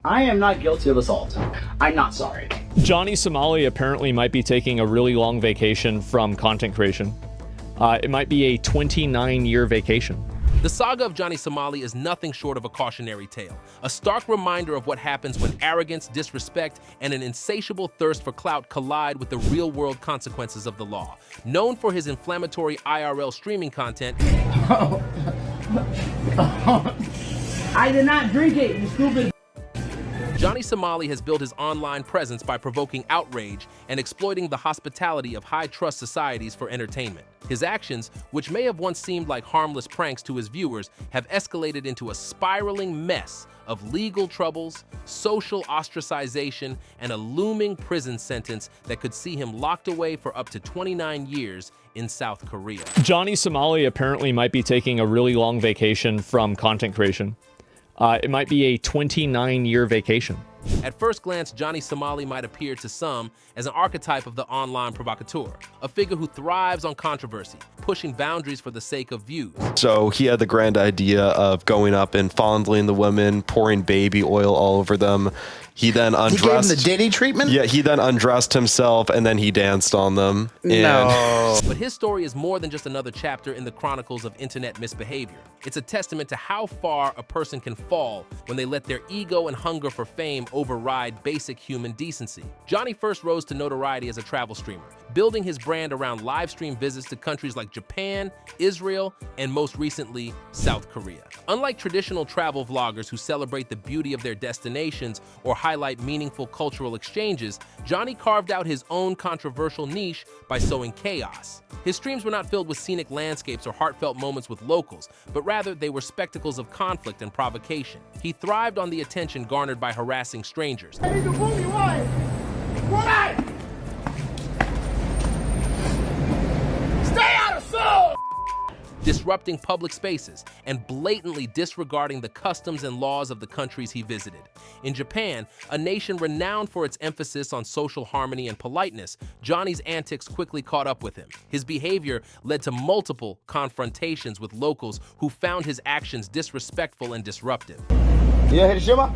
I am not guilty of assault. I'm not sorry. JohnnySomali apparently might be taking a really long vacation from content creation. It might be a 29-year vacation. The saga of JohnnySomali is nothing short of a cautionary tale, a stark reminder of what happens when arrogance, disrespect, and an insatiable thirst for clout collide with the real-world consequences of the law. Known for his inflammatory IRL streaming content, I did not drink it, you stupid. JohnnySomali has built his online presence by provoking outrage and exploiting the hospitality of high-trust societies for entertainment. His actions, which may have once seemed like harmless pranks to his viewers, have escalated into a spiraling mess of legal troubles, social ostracization, and a looming prison sentence that could see him locked away for up to 29 years in South Korea. JohnnySomali apparently might be taking a really long vacation from content creation. It might be a 29-year vacation. At first glance, JohnnySomali might appear to some as an archetype of the online provocateur, a figure who thrives on controversy, pushing boundaries for the sake of views. So he had the grand idea of going up and fondling the women, pouring baby oil all over them. He then undressed. He gave him the Diddy treatment? Yeah, he then undressed himself and then he danced on them. No. But his story is more than just another chapter in the chronicles of internet misbehavior. It's a testament to how far a person can fall when they let their ego and hunger for fame override basic human decency. Johnny first rose to notoriety as a travel streamer, building his brand around live stream visits to countries like Japan, Israel, and most recently, South Korea. Unlike traditional travel vloggers who celebrate the beauty of their destinations or highlight meaningful cultural exchanges, Johnny carved out his own controversial niche by sowing chaos. His streams were not filled with scenic landscapes or heartfelt moments with locals, but rather they were spectacles of conflict and provocation. He thrived on the attention garnered by harassing strangers. Disrupting public spaces and blatantly disregarding the customs and laws of the countries he visited. In Japan, a nation renowned for its emphasis on social harmony and politeness, Johnny's antics quickly caught up with him. His behavior led to multiple confrontations with locals who found his actions disrespectful and disruptive. You know Hiroshima?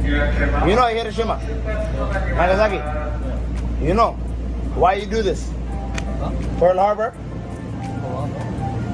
You know Hiroshima? Nagasaki? You know why you do this? Pearl Harbor?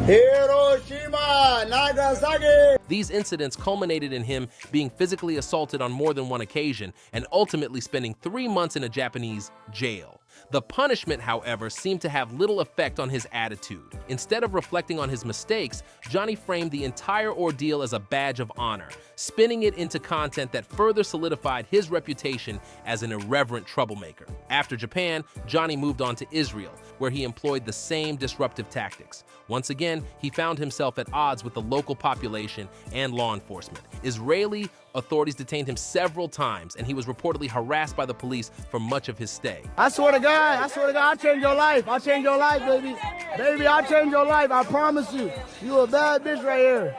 Hiroshima, Nagasaki! These incidents culminated in him being physically assaulted on more than one occasion and ultimately spending 3 months in a Japanese jail. The punishment, however, seemed to have little effect on his attitude. Instead of reflecting on his mistakes, Johnny framed the entire ordeal as a badge of honor, spinning it into content that further solidified his reputation as an irreverent troublemaker. After Japan, Johnny moved on to Israel, where he employed the same disruptive tactics. Once again, he found himself at odds with the local population and law enforcement. Israeli authorities detained him several times, and he was reportedly harassed by the police for much of his stay. I swear to God, I'll change your life. I'll change your life, baby. Baby, I'll change your life, I promise you. You a bad bitch right here.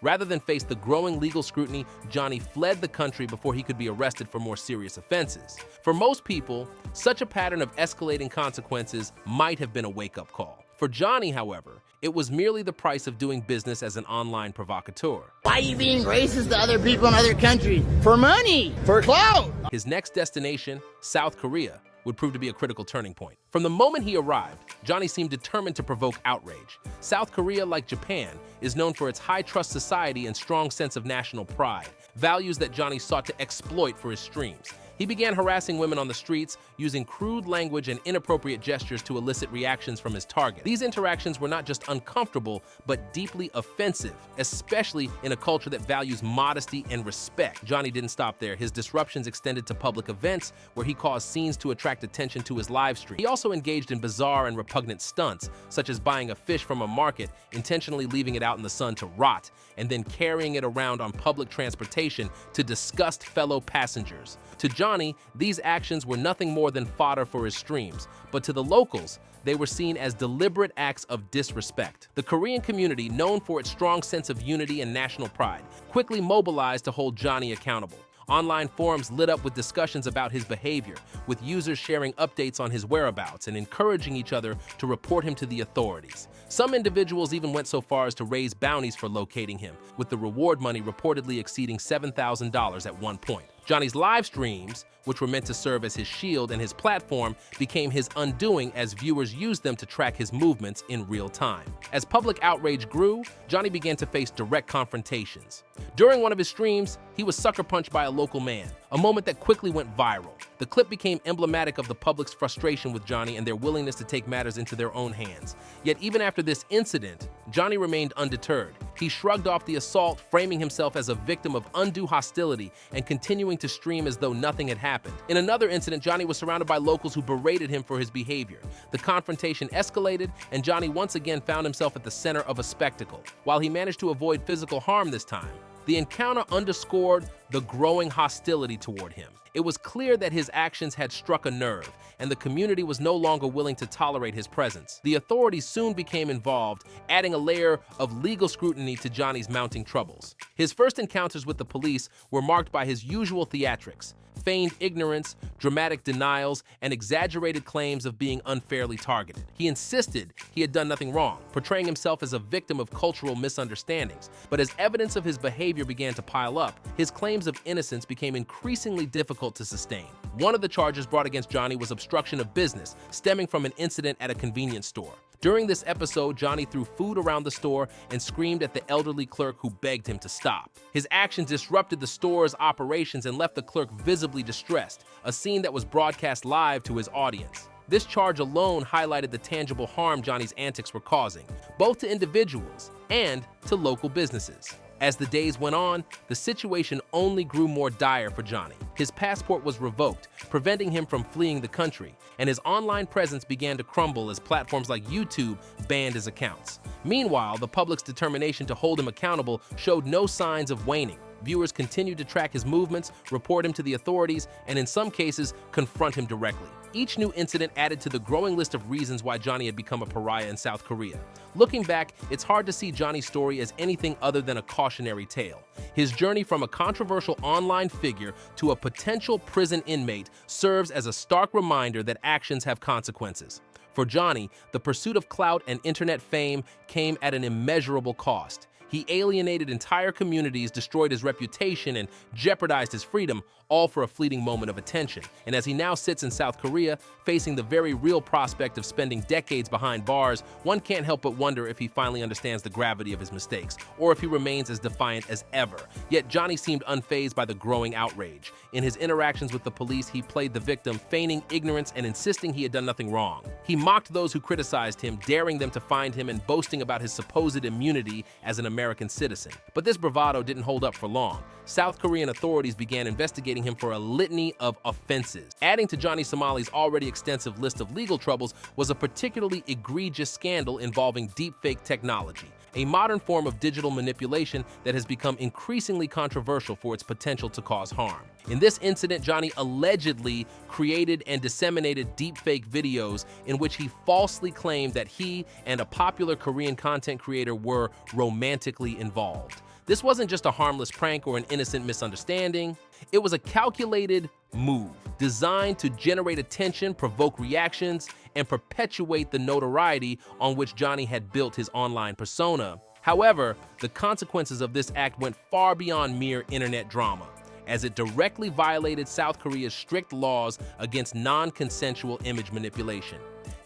Rather than face the growing legal scrutiny, Johnny fled the country before he could be arrested for more serious offenses. For most people, such a pattern of escalating consequences might have been a wake-up call. For Johnny, however, it was merely the price of doing business as an online provocateur. Why are you being racist to other people in other countries? For money, for clout. His next destination, South Korea, would prove to be a critical turning point. From the moment he arrived, Johnny seemed determined to provoke outrage. South Korea, like Japan, is known for its high-trust society and strong sense of national pride, values that Johnny sought to exploit for his streams. He began harassing women on the streets, using crude language and inappropriate gestures to elicit reactions from his target. These interactions were not just uncomfortable, but deeply offensive, especially in a culture that values modesty and respect. Johnny didn't stop there. His disruptions extended to public events, where he caused scenes to attract attention to his live stream. He also engaged in bizarre and repugnant stunts, such as buying a fish from a market, intentionally leaving it out in the sun to rot, and then carrying it around on public transportation to disgust fellow passengers. To Johnny, these actions were nothing more than fodder for his streams, but to the locals, they were seen as deliberate acts of disrespect. The Korean community, known for its strong sense of unity and national pride, quickly mobilized to hold Johnny accountable. Online forums lit up with discussions about his behavior, with users sharing updates on his whereabouts and encouraging each other to report him to the authorities. Some individuals even went so far as to raise bounties for locating him, with the reward money reportedly exceeding $7,000 at one point. Johnny's live streams, which were meant to serve as his shield and his platform, became his undoing as viewers used them to track his movements in real time. As public outrage grew, Johnny began to face direct confrontations. During one of his streams, he was sucker punched by a local man, a moment that quickly went viral. The clip became emblematic of the public's frustration with Johnny and their willingness to take matters into their own hands. Yet even after this incident, Johnny remained undeterred. He shrugged off the assault, framing himself as a victim of undue hostility and continuing to stream as though nothing had happened. In another incident, Johnny was surrounded by locals who berated him for his behavior. The confrontation escalated, and Johnny once again found himself at the center of a spectacle. While he managed to avoid physical harm this time, the encounter underscored the growing hostility toward him. It was clear that his actions had struck a nerve, and the community was no longer willing to tolerate his presence. The authorities soon became involved, adding a layer of legal scrutiny to Johnny's mounting troubles. His first encounters with the police were marked by his usual theatrics: feigned ignorance, dramatic denials, and exaggerated claims of being unfairly targeted. He insisted he had done nothing wrong, portraying himself as a victim of cultural misunderstandings. But as evidence of his behavior began to pile up, his claims of innocence became increasingly difficult to sustain. One of the charges brought against Johnny was obstruction of business, stemming from an incident at a convenience store. During this episode, Johnny threw food around the store and screamed at the elderly clerk who begged him to stop. His actions disrupted the store's operations and left the clerk visibly distressed, a scene that was broadcast live to his audience. This charge alone highlighted the tangible harm Johnny's antics were causing, both to individuals and to local businesses. As the days went on, the situation only grew more dire for Johnny. His passport was revoked, preventing him from fleeing the country, and his online presence began to crumble as platforms like YouTube banned his accounts. Meanwhile, the public's determination to hold him accountable showed no signs of waning. Viewers continued to track his movements, report him to the authorities, and in some cases, confront him directly. Each new incident added to the growing list of reasons why Johnny had become a pariah in South Korea. Looking back, it's hard to see Johnny's story as anything other than a cautionary tale. His journey from a controversial online figure to a potential prison inmate serves as a stark reminder that actions have consequences. For Johnny, the pursuit of clout and internet fame came at an immeasurable cost. He alienated entire communities, destroyed his reputation, and jeopardized his freedom, all for a fleeting moment of attention. And as he now sits in South Korea, facing the very real prospect of spending decades behind bars, one can't help but wonder if he finally understands the gravity of his mistakes, or if he remains as defiant as ever. Yet Johnny seemed unfazed by the growing outrage. In his interactions with the police, he played the victim, feigning ignorance and insisting he had done nothing wrong. He mocked those who criticized him, daring them to find him and boasting about his supposed immunity as an American citizen. But this bravado didn't hold up for long. South Korean authorities began investigating him for a litany of offenses. Adding to JohnnySomali's already extensive list of legal troubles was a particularly egregious scandal involving deepfake technology, a modern form of digital manipulation that has become increasingly controversial for its potential to cause harm. In this incident, Johnny allegedly created and disseminated deepfake videos in which he falsely claimed that he and a popular Korean content creator were romantically involved. This wasn't just a harmless prank or an innocent misunderstanding. It was a calculated move designed to generate attention, provoke reactions, and perpetuate the notoriety on which Johnny had built his online persona. However, the consequences of this act went far beyond mere internet drama, as it directly violated South Korea's strict laws against non-consensual image manipulation.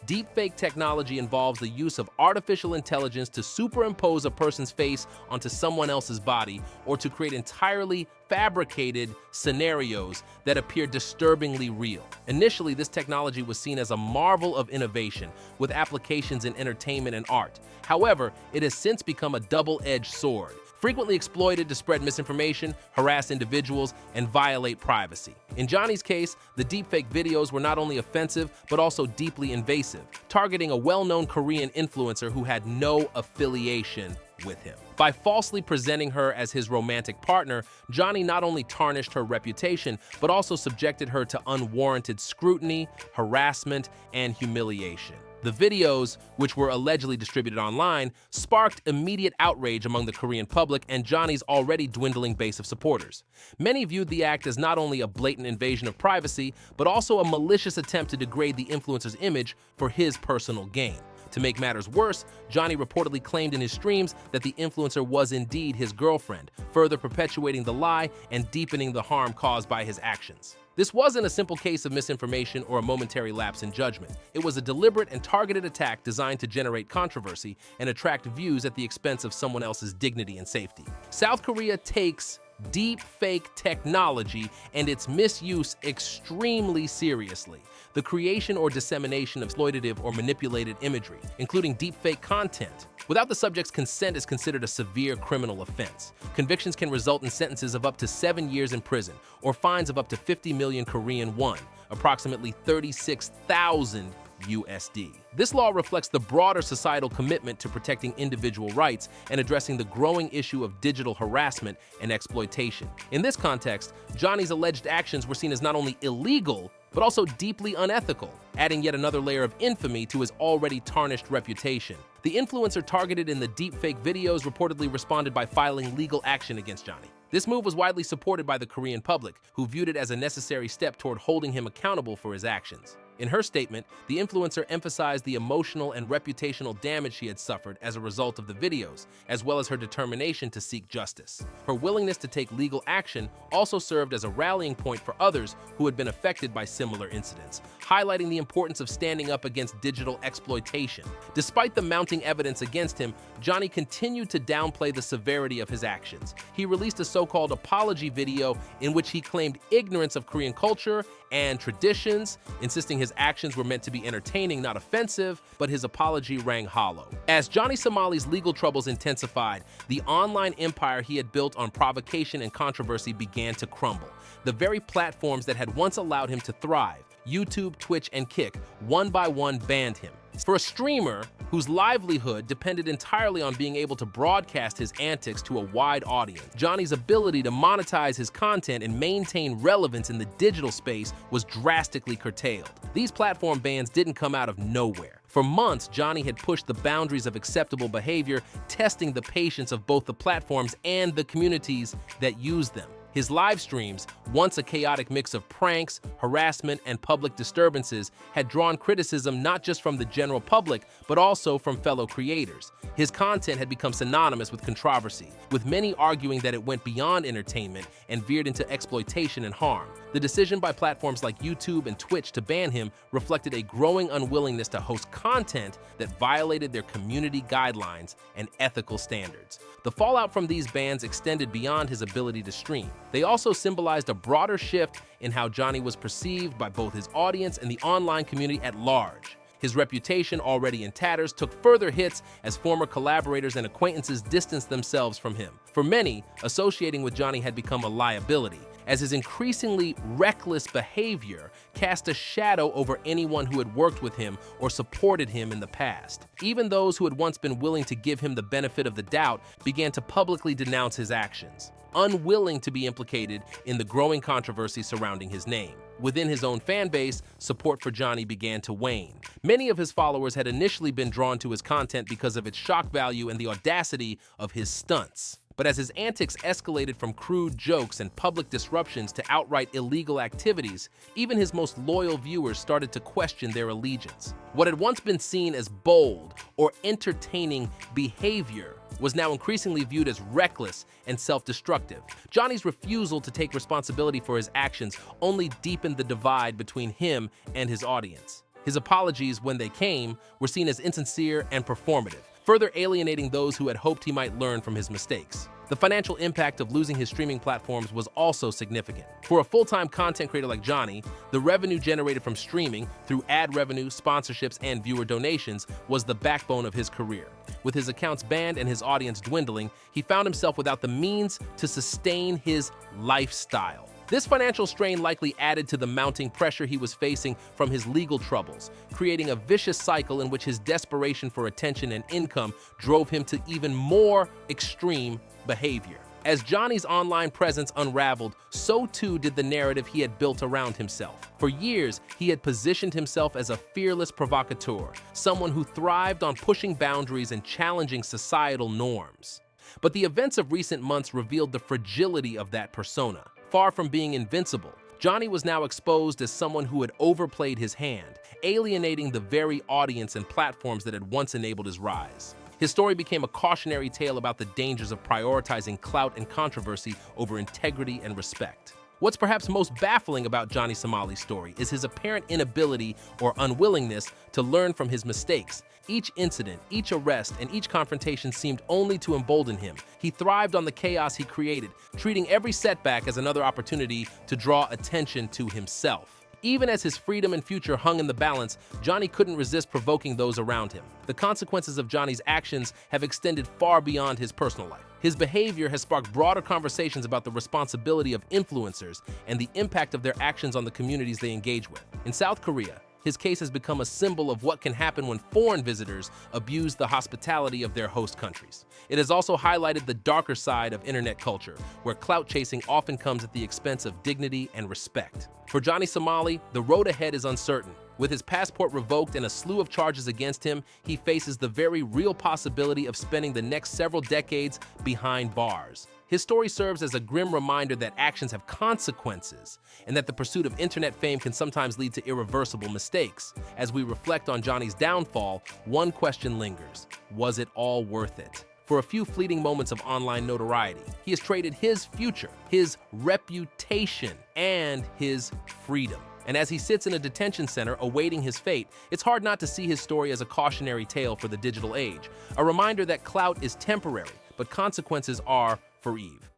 Deepfake technology involves the use of artificial intelligence to superimpose a person's face onto someone else's body or to create entirely fabricated scenarios that appear disturbingly real. Initially, this technology was seen as a marvel of innovation with applications in entertainment and art. However, it has since become a double-edged sword, frequently exploited to spread misinformation, harass individuals, and violate privacy. In Johnny's case, the deepfake videos were not only offensive, but also deeply invasive, targeting a well-known Korean influencer who had no affiliation with him. By falsely presenting her as his romantic partner, Johnny not only tarnished her reputation, but also subjected her to unwarranted scrutiny, harassment, and humiliation. The videos, which were allegedly distributed online, sparked immediate outrage among the Korean public and Johnny's already dwindling base of supporters. Many viewed the act as not only a blatant invasion of privacy, but also a malicious attempt to degrade the influencer's image for his personal gain. To make matters worse, Johnny reportedly claimed in his streams that the influencer was indeed his girlfriend, further perpetuating the lie and deepening the harm caused by his actions. This wasn't a simple case of misinformation or a momentary lapse in judgment. It was a deliberate and targeted attack designed to generate controversy and attract views at the expense of someone else's dignity and safety. South Korea takes deep fake technology and its misuse extremely seriously. The creation or dissemination of exploitative or manipulated imagery, including deepfake content, without the subject's consent is considered a severe criminal offense. Convictions can result in sentences of up to 7 years in prison or fines of up to 50 million Korean won, approximately 36,000 USD. This law reflects the broader societal commitment to protecting individual rights and addressing the growing issue of digital harassment and exploitation. In this context, Johnny's alleged actions were seen as not only illegal, but also deeply unethical, adding yet another layer of infamy to his already tarnished reputation. The influencer targeted in the deepfake videos reportedly responded by filing legal action against Johnny. This move was widely supported by the Korean public, who viewed it as a necessary step toward holding him accountable for his actions. In her statement, the influencer emphasized the emotional and reputational damage she had suffered as a result of the videos, as well as her determination to seek justice. Her willingness to take legal action also served as a rallying point for others who had been affected by similar incidents, highlighting the importance of standing up against digital exploitation. Despite the mounting evidence against him, Johnny continued to downplay the severity of his actions. He released a so-called apology video in which he claimed ignorance of Korean culture and traditions, insisting his actions were meant to be entertaining, not offensive, but his apology rang hollow. As JohnnySomali's legal troubles intensified, the online empire he had built on provocation and controversy began to crumble. The very platforms that had once allowed him to thrive, YouTube, Twitch, and Kick, one by one banned him. For a streamer whose livelihood depended entirely on being able to broadcast his antics to a wide audience, Johnny's ability to monetize his content and maintain relevance in the digital space was drastically curtailed. These platform bans didn't come out of nowhere. For months, Johnny had pushed the boundaries of acceptable behavior, testing the patience of both the platforms and the communities that use them. His live streams, once a chaotic mix of pranks, harassment, and public disturbances, had drawn criticism not just from the general public, but also from fellow creators. His content had become synonymous with controversy, with many arguing that it went beyond entertainment and veered into exploitation and harm. The decision by platforms like YouTube and Twitch to ban him reflected a growing unwillingness to host content that violated their community guidelines and ethical standards. The fallout from these bans extended beyond his ability to stream. They also symbolized a broader shift in how Johnny was perceived by both his audience and the online community at large. His reputation, already in tatters, took further hits as former collaborators and acquaintances distanced themselves from him. For many, associating with Johnny had become a liability, as his increasingly reckless behavior cast a shadow over anyone who had worked with him or supported him in the past. Even those who had once been willing to give him the benefit of the doubt began to publicly denounce his actions, unwilling to be implicated in the growing controversy surrounding his name. Within his own fan base, support for Johnny began to wane. Many of his followers had initially been drawn to his content because of its shock value and the audacity of his stunts. But as his antics escalated from crude jokes and public disruptions to outright illegal activities, even his most loyal viewers started to question their allegiance. What had once been seen as bold or entertaining behavior was now increasingly viewed as reckless and self-destructive. Johnny's refusal to take responsibility for his actions only deepened the divide between him and his audience. His apologies, when they came, were seen as insincere and performative, further alienating those who had hoped he might learn from his mistakes. The financial impact of losing his streaming platforms was also significant. For a full-time content creator like Johnny, the revenue generated from streaming through ad revenue, sponsorships, and viewer donations was the backbone of his career. With his accounts banned and his audience dwindling, he found himself without the means to sustain his lifestyle. This financial strain likely added to the mounting pressure he was facing from his legal troubles, creating a vicious cycle in which his desperation for attention and income drove him to even more extreme behavior. As Johnny's online presence unraveled, so too did the narrative he had built around himself. For years, he had positioned himself as a fearless provocateur, someone who thrived on pushing boundaries and challenging societal norms. But the events of recent months revealed the fragility of that persona. Far from being invincible, Johnny was now exposed as someone who had overplayed his hand, alienating the very audience and platforms that had once enabled his rise. His story became a cautionary tale about the dangers of prioritizing clout and controversy over integrity and respect. What's perhaps most baffling about JohnnySomali's story is his apparent inability or unwillingness to learn from his mistakes. Each incident, each arrest, and each confrontation seemed only to embolden him. He thrived on the chaos he created, treating every setback as another opportunity to draw attention to himself. Even as his freedom and future hung in the balance, Johnny couldn't resist provoking those around him. The consequences of Johnny's actions have extended far beyond his personal life. His behavior has sparked broader conversations about the responsibility of influencers and the impact of their actions on the communities they engage with. In South Korea, his case has become a symbol of what can happen when foreign visitors abuse the hospitality of their host countries. It has also highlighted the darker side of internet culture, where clout chasing often comes at the expense of dignity and respect. For JohnnySomali, the road ahead is uncertain. With his passport revoked and a slew of charges against him, he faces the very real possibility of spending the next several decades behind bars. His story serves as a grim reminder that actions have consequences and that the pursuit of internet fame can sometimes lead to irreversible mistakes. As we reflect on Johnny's downfall, one question lingers: was it all worth it? For a few fleeting moments of online notoriety, he has traded his future, his reputation, and his freedom. And as he sits in a detention center awaiting his fate, it's hard not to see his story as a cautionary tale for the digital age, a reminder that clout is temporary, but consequences are for Eve.